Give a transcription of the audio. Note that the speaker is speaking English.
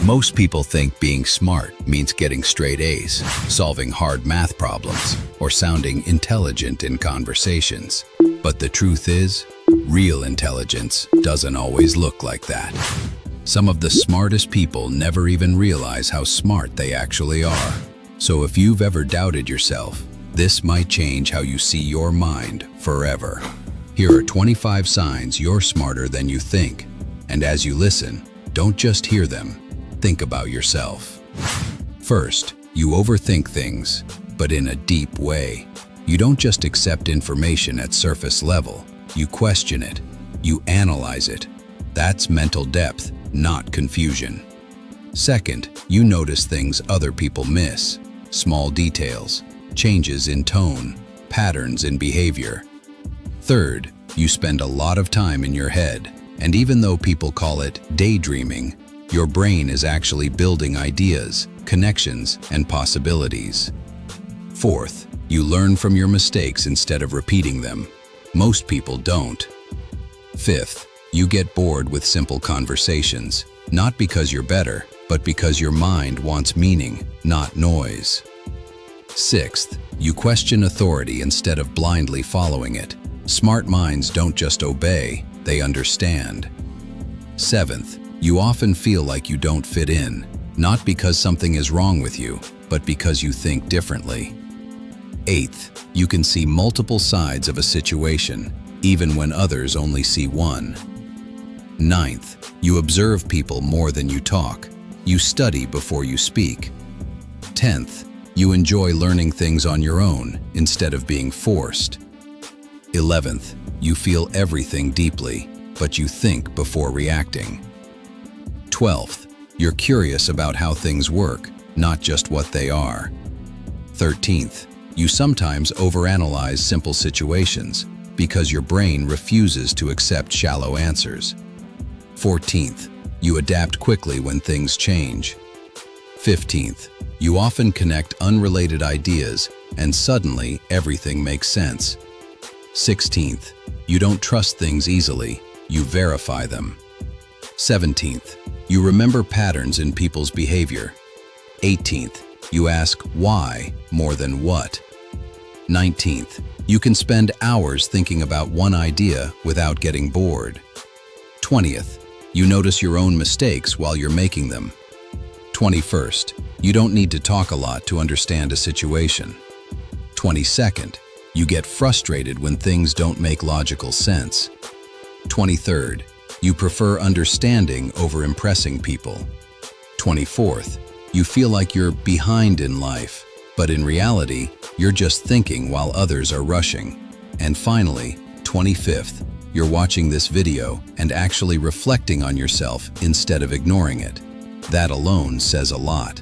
Most people think being smart means getting straight A's, solving hard math problems, or sounding intelligent in conversations. But the truth is, real intelligence doesn't always look like that. Some of the smartest people never even realize how smart they actually are. So if you've ever doubted yourself, this might change how you see your mind forever. Here are 25 signs you're smarter than you think. And as you listen, don't just hear them. Think about yourself. First, you overthink things, but in a deep way. You don't just accept information at surface level. You question it. You analyze it. That's mental depth, not confusion. Second, you notice things other people miss. Small details, changes in tone, patterns in behavior. Third, you spend a lot of time in your head, and even though people call it daydreaming, your brain is actually building ideas, connections, and possibilities. Fourth, you learn from your mistakes instead of repeating them. Most people don't. Fifth, you get bored with simple conversations, not because you're better, but because your mind wants meaning, not noise. Sixth, you question authority instead of blindly following it. Smart minds don't just obey, they understand. Seventh, you often feel like you don't fit in, not because something is wrong with you, but because you think differently. Eighth, you can see multiple sides of a situation, even when others only see one. Ninth, you observe people more than you talk. You study before you speak. 10th, you enjoy learning things on your own instead of being forced. 11th, you feel everything deeply, but you think before reacting. 12th, you're curious about how things work, not just what they are. 13th, you sometimes overanalyze simple situations because your brain refuses to accept shallow answers. 14th, you adapt quickly when things change. 15th, you often connect unrelated ideas and suddenly everything makes sense. 16th, you don't trust things easily, you verify them. 17th, you remember patterns in people's behavior. 18th, you ask why more than what. 19th, you can spend hours thinking about one idea without getting bored. 20th, you notice your own mistakes while you're making them. 21st, you don't need to talk a lot to understand a situation. 22nd, you get frustrated when things don't make logical sense. 23rd, you prefer understanding over impressing people. 24th, you feel like you're behind in life, but in reality, you're just thinking while others are rushing. And finally, 25th, you're watching this video and actually reflecting on yourself instead of ignoring it. That alone says a lot.